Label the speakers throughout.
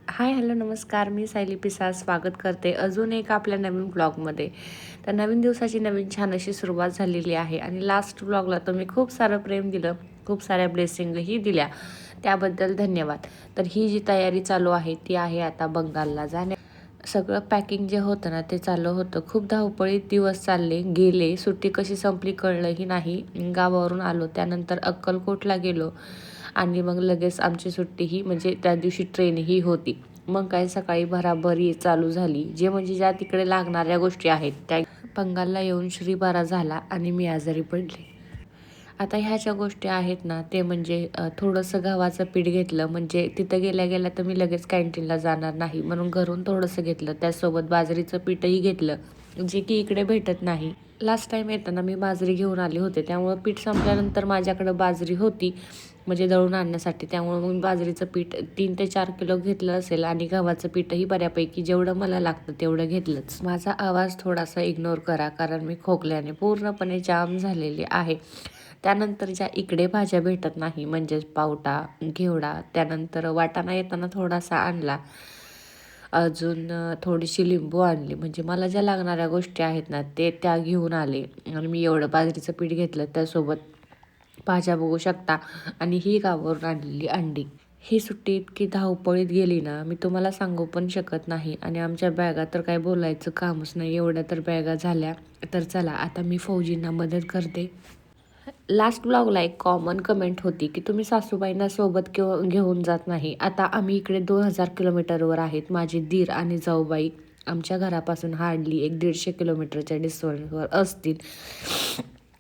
Speaker 1: Hi hello नमस्कार, मी सायली पिसा स्वागत करते अजून एक आपल्या नवीन ब्लॉगमध्ये. तर नवीन दिवसाची नवीन छान अशी सुरुवात झालेली आहे आणि लास्ट ब्लॉगला तुम्ही खूप सारं प्रेम दिलं, खूप साऱ्या ब्लेसिंगही दिल्या, त्याबद्दल धन्यवाद. तर ही जी तयारी चालू आहे ती आहे आता बंगालला जाण्या. सगळं पॅकिंग जे होतं ना ते चालू होतं. खूप धावपळीत दिवस चालले गेले, सुट्टी कशी संपली कळलंही नाही. गावावरून आलो, त्यानंतर अक्कलकोटला गेलो आणि मग लगेच आमची सुट्टी ही म्हणजे त्या दिवशी ट्रेनही होती. मग काय सकाळी भराभरी चालू झाली. जे म्हणजे ज्या तिकडे लागणाऱ्या गोष्टी आहेत त्या बंगालला येऊन श्रीबारा झाला आणि मी आजारी पडले. आता ह्या ज्या गोष्टी आहेत ना ते म्हणजे थोडंसं गव्हाचं पीठ घेतलं, म्हणजे तिथं गेल्या गेल्या तर मी लगेच कॅन्टीनला जाणार नाही म्हणून घरून थोडंसं घेतलं. त्यासोबत बाजरीचं पीठही घेतलं, जे की इकडे भेटत नाही. लास्ट टाइम येताना मी बाजरी घेऊन आले होते, त्यामुळं पीठ संपल्यानंतर माझ्याकडं बाजरी होती म्हणजे दळून आणण्यासाठी. त्यामुळे मग बाजरीचं पीठ 3 ते 4 किलो घेतलं असेल आणि गव्हाचं पीठही बऱ्यापैकी जेवढं मला लागतं तेवढं घेतलंच. माझा आवाज थोडासा इग्नोर करा, कारण मी खोकल्याने पूर्णपणे जाम झालेली आहे. त्यानंतर ज्या इकडे भाज्या भेटत नाही म्हणजेच पावटा, घेवडा, त्यानंतर वाटाणा येताना थोडासा आणला, अजून थोडीशी लिंबू आणली, म्हणजे मला ज्या लागणाऱ्या गोष्टी आहेत ना ते त्या घेऊन आले. आणि मी एवढं बाजरीचं पीठ घेतलं, त्यासोबत भाज्या बघू शकता आणि ही गावावरून आणलेली अंडी. ही सुट्टी इतकी धावपळीत गेली ना मी तुम्हाला सांगू पण शकत नाही. आणि आमच्या बॅगा तर काय बोलायचं कामच नाही, एवढ्या तर बॅगा झाल्या. तर चला आता मी फौजींना मदत करते. लास्ट ब्लॉगला एक कॉमन कमेंट होती की तुम्ही सासूबाईंना सोबत घेऊन जात नाही. आता आम्ही इकडे 2000 किलोमीटरवर आहेत. माझे दीर आणि जाऊबाई आमच्या घरापासून हार्डली 150 किलोमीटरच्या डिस्टन्सवर असतील.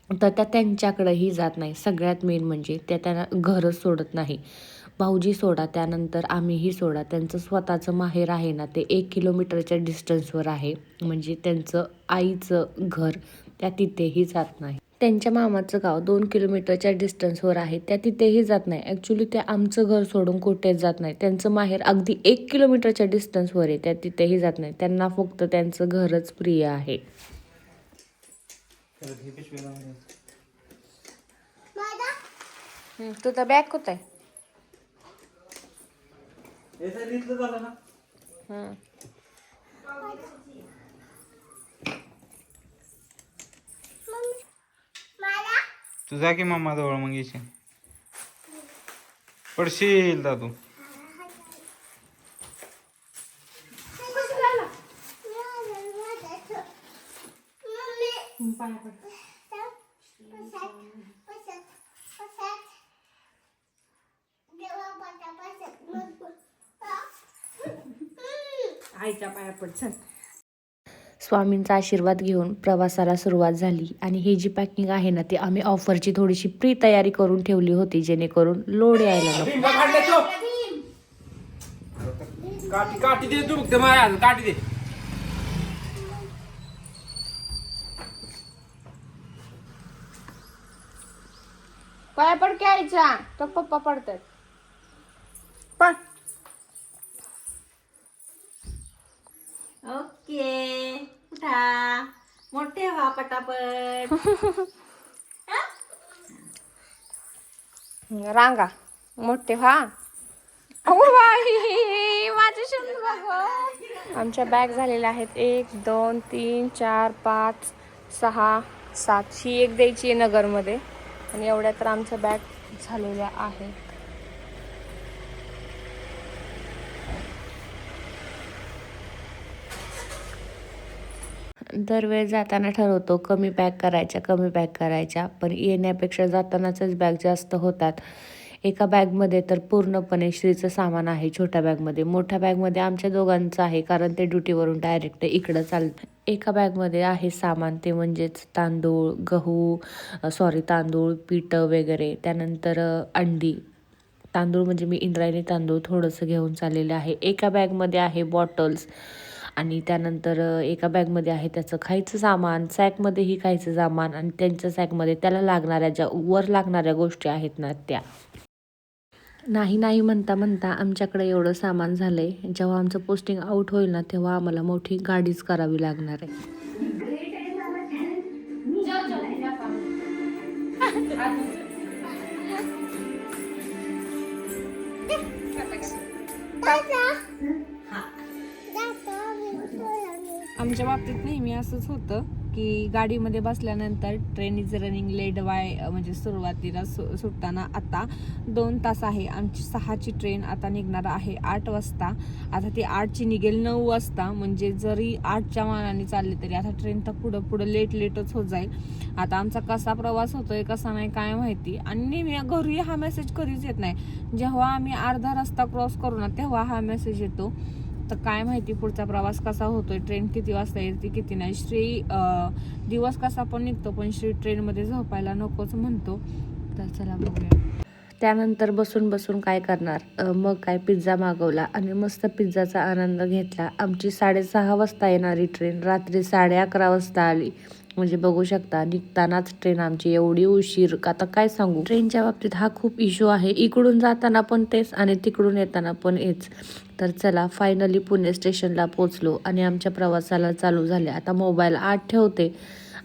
Speaker 1: तर त्या त्यांच्याकडेही जात नाही. सगळ्यात मेन म्हणजे त्या त्यांना घरच सोडत नाही. भाऊजी सोडा, त्यानंतर आम्हीही सोडा. त्यांचं स्वतःचं माहेर आहे ना ते 1 किलोमीटरच्या डिस्टन्सवर आहे, म्हणजे त्यांचं आईचं घर, त्या तिथेही जात नाही. त्यांच्या मामाचं गाव 2 किलोमीटरच्या डिस्टन्सवर आहे, त्या तिथेही जात नाही. ॲक्च्युली ते आमचं घर सोडून कुठेच जात नाही. त्यांचं माहेर अगदी 1 किलोमीटरच्या डिस्टन्सवर आहे, त्या तिथेही जात नाही. त्यांना फक्त त्यांचं घरच प्रिय आहे. तुझा बॅग कुठं आहे?
Speaker 2: तू जा की मम्मा जवळ मग येशील. पडशील दादू.
Speaker 1: आईच्या पाया पड चल. स्वामींचा आशीर्वाद घेऊन प्रवासाला सुरुवात झाली. आणि ही जी पॅकिंग आहे ना ती आम्ही ऑफरची थोडीशी प्री तयारी करून ठेवली होती, जेणेकरून लोड यायला नको.
Speaker 2: काठी दे, तू काठी दे.
Speaker 1: पाया पड की आईच्या, तर पप्पा पडतात. पण
Speaker 3: ओके उठा, मोठे व्हा पटापट.
Speaker 1: रांगा मोठे व्हा. माझे शूज बघ. आमच्या बॅग झालेल्या आहेत 1 2 3 4 5 6 7. ही एक द्यायची आहे नगरमध्ये, आणि एवढ्या तर आमच्या बॅग झालेल्या आहेत. दरवेळेस जाताना ठरवतो कमी पॅक करायच्या, पण येण्यापेक्षा जातानाच बॅग जास्त होतात. एका बॅगमध्ये तर पूर्णपणे श्रीचं सामान आहे, छोट्या बॅगमध्ये. मोठ्या बॅगमध्ये आमच्या दोघांचं आहे, कारण ते ड्युटीवरून डायरेक्ट इकडं चालतं. एका बॅगमध्ये आहे सामान, ते म्हणजेच तांदूळ, पिठं वगैरे, त्यानंतर अंडी. तांदूळ म्हणजे मी इंद्रायणी तांदूळ थोडंसं घेऊन चाललेलं आहे. एका बॅगमध्ये आहे बॉटल्स, आणि त्यानंतर एका बॅगमध्ये आहे त्याचं खायचं सामान, सॅकमध्येही खायचं सामान, आणि त्यांच्या सॅकमध्ये त्याला लागणाऱ्या ज्या वर लागणाऱ्या गोष्टी आहेत ना त्या. नाही म्हणता म्हणता आमच्याकडे एवढं सामान झालंय. जेव्हा आमचं पोस्टिंग आउट होईल ना तेव्हा आम्हाला मोठी गाडीच करावी लागणार आहे. आमच्या बाबतीत नेहमी असंच होतं की गाडीमध्ये बसल्यानंतर train is running late by म्हणजे सुरुवातीला सुटताना आता 2 तास आहे. आमची 6ची ट्रेन आता निघणार आहे 8 वाजता. आता ती 8ची निघेल 9 वाजता. म्हणजे जरी 8च्या मानाने चालली तरी आता ट्रेन तर पुढं लेटच होत जाईल. आता आमचा कसा प्रवास होतोय कसा नाही काय माहिती. आणि नेहमी घरी हा मेसेज कधीच येत नाही. जेव्हा आम्ही अर्धा रस्ता क्रॉस करू ना तेव्हा हा मेसेज येतो. तर काय माहिती पुढचा प्रवास कसा होतोय, ट्रेन किती वाजता येते किती नाही. श्री दिवस कसा पण निघतो पण श्री ट्रेनमध्ये झोपायला नकोच म्हणतो. तर चला बघूया. त्यानंतर बसून काय करणार, मग काय पिझ्झा मागवला आणि मस्त पिझ्झाचा आनंद घेतला. आमची 6:30 वाजता येणारी ट्रेन रात्री 11:30 वाजता आली. म्हणजे बघू शकता निघतानाच ट्रेन आमची एवढी उशीर. आता काय सांगू, ट्रेनच्या बाबतीत हा खूप इश्यू आहे. इकडून जाताना पण तेच आणि तिकडून येताना पण हेच. तर चला फायनली पुणे स्टेशनला पोचलो आणि आमच्या प्रवासाला चालू झाले. आता मोबाईल आत ठेवते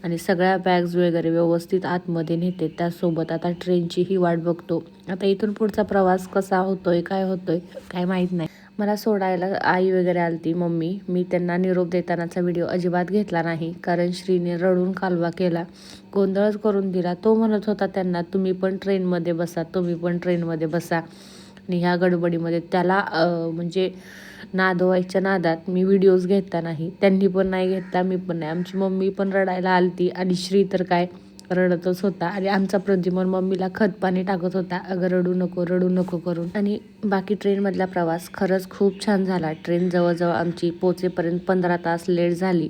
Speaker 1: आणि सगळ्या बॅग्स वगैरे व्यवस्थित आतमध्ये नेते. त्यासोबत आता ट्रेनचीही वाट बघतो. आता इथून पुढचा प्रवास कसा होतोय काय माहीत नाही. मला सोडायला आई वगैरे आलती, मम्मी. मी त्यांना निरोप देतानाचा व्हिडिओ अजिबात घेतला नाही कारण श्रीने रडून कालवा केला, गोंधळच करून दिला. तो म्हणत होता त्यांना तुम्ही पण ट्रेनमध्ये बसा. आणि ह्या गडबडीमध्ये त्याला म्हणजे नादवायच्या नादात मी व्हिडिओज घेतला नाही. त्यांनी पण नाही घेतला, मी पण नाही. आमची मम्मी पण रडायला आलती आणि श्री तर काय रडतच होता. आणि आमचा प्रद्युमन मम्मीला खतपाणी टाकत होता, अगं रडू नको करून. आणि बाकी ट्रेनमधला प्रवास खरंच खूप छान झाला. ट्रेन जवळजवळ आमची पोचेपर्यंत 15 तास लेट झाली.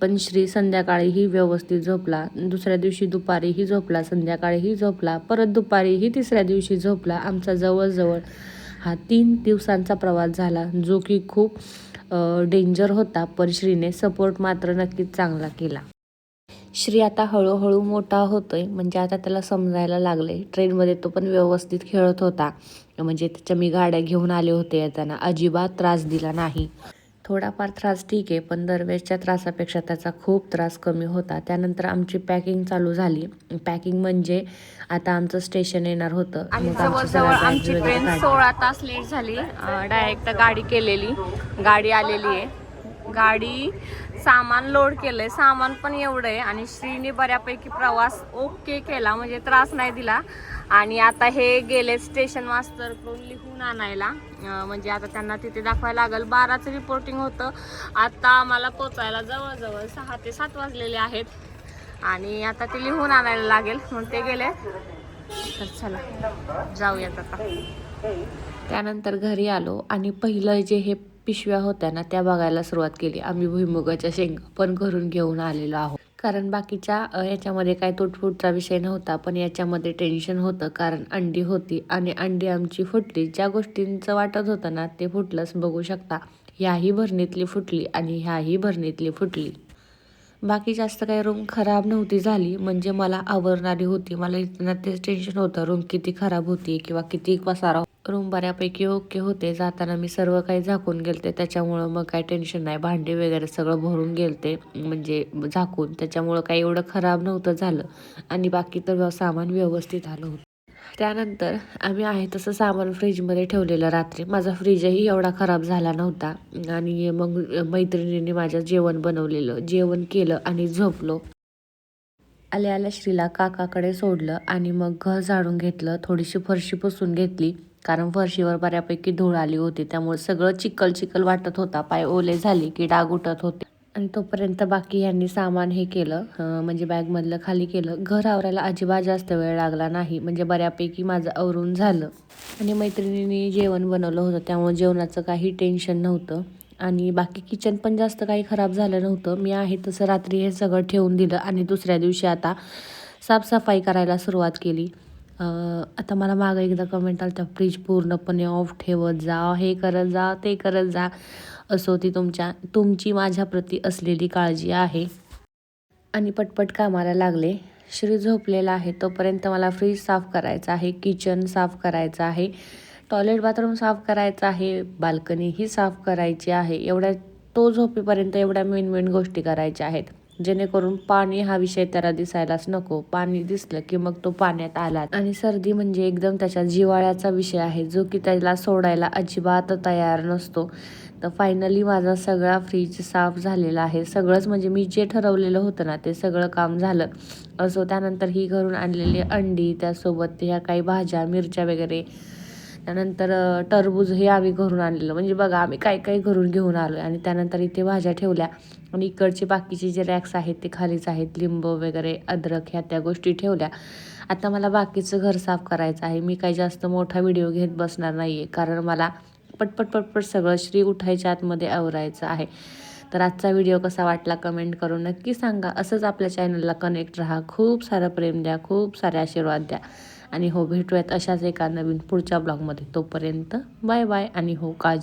Speaker 1: पण श्री संध्याकाळीही व्यवस्थित झोपला. दुसऱ्या दिवशी दुपारीही झोपला, संध्याकाळीही झोपला, परत दुपारीही तिसऱ्या दिवशी झोपला. आमचा जवळजवळ हा 3 दिवसांचा प्रवास झाला, जो की खूप डेंजर होता. पण श्रीने सपोर्ट मात्र नक्कीच चांगला केला. श्री आता हळूहळू मोठा होतोय. म्हणजे आता त्याला समजायला लागले. ट्रेनमध्ये तो पण व्यवस्थित खेळत होता. म्हणजे त्याच्या मी गाड्या घेऊन आले होते येताना, अजिबात त्रास दिला नाही. थोडाफार त्रास ठीक आहे, पण दरवेळेसच्या त्रासापेक्षा त्याचा खूप त्रास कमी होता. त्यानंतर आमची पॅकिंग चालू झाली. पॅकिंग म्हणजे आता आमचं स्टेशन येणार होतं
Speaker 4: आणि
Speaker 1: मग आमची
Speaker 4: जवळजवळ
Speaker 1: सगळ्या
Speaker 4: आमची
Speaker 1: बॅग्स
Speaker 4: ट्रेन
Speaker 1: वगैरे
Speaker 4: 16 तास लेट झाली. डायरेक्ट गाडी गाडी आलेली आहे. गाडी सामान लोड केलंय, सामान पण एवढं आहे. आणि श्रीने बऱ्यापैकी प्रवास ओके केला, म्हणजे त्रास नाही दिला. आणि आता हे गेले स्टेशन मास्टरकडून लिहून आणायला. म्हणजे आता त्यांना तिथे दाखवायला लागेल. 12चं रिपोर्टिंग होतं. आता आम्हाला पोचायला जवळजवळ 6 ते 7 वाजलेले आहेत. आणि आता ते लिहून आणायला लागेल म्हणून ते गेले. तर चला जाऊयात आता.
Speaker 1: त्यानंतर घरी आलो आणि पहिलं जे हे पिशव्या होत्या ना त्या बघायला सुरुवात केली. आम्ही भुईमुगाच्या शेंगा पण घरून घेऊन आलेलो आहोत. कारण बाकीच्या याच्यामध्ये काय तुटफुटचा विषय नव्हता, पण याच्यामध्ये टेन्शन होतं कारण अंडी होती आणि अंडी आमची फुटली. ज्या गोष्टींचं वाटत होतं ना ते फुटलंच, बघू शकता. ह्याही भरणीतली फुटली आणि ह्याही भरणीतली फुटली. बाकी जास्त काही रूम खराब नव्हती झाली, म्हणजे मला आवरणारी होती. मला इथं तेच टेन्शन होतं रूम किती खराब होती किंवा किती पसारा. रूम बऱ्यापैकी ओके होते. जाताना मी सर्व काही झाकून गेलते, त्याच्यामुळं मग काही टेन्शन नाही. भांडे वगैरे सगळं भरून गेलते म्हणजे झाकून, त्याच्यामुळं काही एवढं खराब नव्हतं झालं. आणि बाकी तर सामान व्यवस्थित आलं होतं. त्यानंतर आम्ही आहे तसं सामान फ्रीजमध्ये ठेवलेलं रात्री. माझा फ्रीजही एवढा खराब झाला नव्हता. आणि मग मैत्रिणींनी माझ्या जेवण केलं आणि झोपलो. आल्या श्रीला काकाकडे सोडलं आणि मग घर झाडून घेतलं. थोडीशी फरशी पुसून घेतली कारण फरशीवर बऱ्यापैकी धूळ आली होती. त्यामुळे सगळं चिखल वाटत होता. पाय ओले झाले की डाग उठत होते. आणि तोपर्यंत बाकी यांनी सामान हे केलं, म्हणजे बॅगमधलं खाली केलं. घर आवरायला अजिबात जास्त वेळ लागला नाही, म्हणजे बऱ्यापैकी माझं आवरून झालं. आणि मैत्रिणींनी जेवण बनवलं होतं त्यामुळे जेवणाचं काही टेन्शन नव्हतं. आणि बाकी किचन पण जास्त काही खराब झालं नव्हतं. मी आहे तसं रात्री हे सगळं ठेवून दिलं आणि दुसऱ्या दिवशी आता साफसफाई करायला सुरुवात केली. आता मला मागं एकदा कमेंट आलं, त्या फ्रीज पूर्णपणे ऑफ ठेवत जा, हे करत जा ते करत जा. असो ती तुमची माझ्याप्रती असलेली काळजी आहे. आणि पटपट कामाला लागले. श्री झोपलेला आहे तोपर्यंत मला फ्रीज साफ करायचं आहे, किचन साफ करायचं आहे, टॉयलेट बाथरूम साफ करायचं आहे, बाल्कनीही साफ करायची आहे. तो झोपेपर्यंत एवढ्या मेन गोष्टी करायच्या आहेत. जेणेकरून पाणी हा विषय त्याला दिसायलाच नको. पाणी दिसलं की मग तो पाण्यात आला. आणि सर्दी म्हणजे एकदम त्याच्या जिव्हाळ्याचा विषय आहे, जो की त्याला सोडायला अजिबात तयार नसतो. तर फायनली माझा सगळा फ्रीज साफ झालेला आहे. सगळंच म्हणजे मी जे ठरवलेलं होतं ना ते सगळं काम झालं. असो, त्यानंतर ही घरून आणलेली अंडी, त्यासोबत ह्या काही भाज्या, मिरच्या वगैरे, त्यानंतर टरबूज हे आम्ही घरून आणलेलं. म्हणजे बघा आम्ही काय काय घरून घेऊन आलो. आणि त्यानंतर इथे भाज्या ठेवल्या आणि इकडचे बाकीचे जे रॅक्स आहेत ते खालीच आहेत. लिंबू वगैरे, अद्रक ह्या त्या गोष्टी ठेवल्या. आता मला बाकीचं घर साफ करायचं आहे. मी काही जास्त मोठा व्हिडिओ घेत बसणार नाही आहे, कारण मला पटपट सगळं श्री उठायच्या आतमध्ये आवरायचं आहे. तर आजचा व्हिडिओ कसा वाटला कमेंट करून नक्की सांगा. असंच आपल्या चॅनलला कनेक्ट राहा. खूप सारं प्रेम द्या, खूप सारे आशीर्वाद द्या. आणि हो, भेटूयात अशाच एका नवीन पुढच्या ब्लॉगमध्ये. तोपर्यंत बाय बाय आणि हो, काळजी.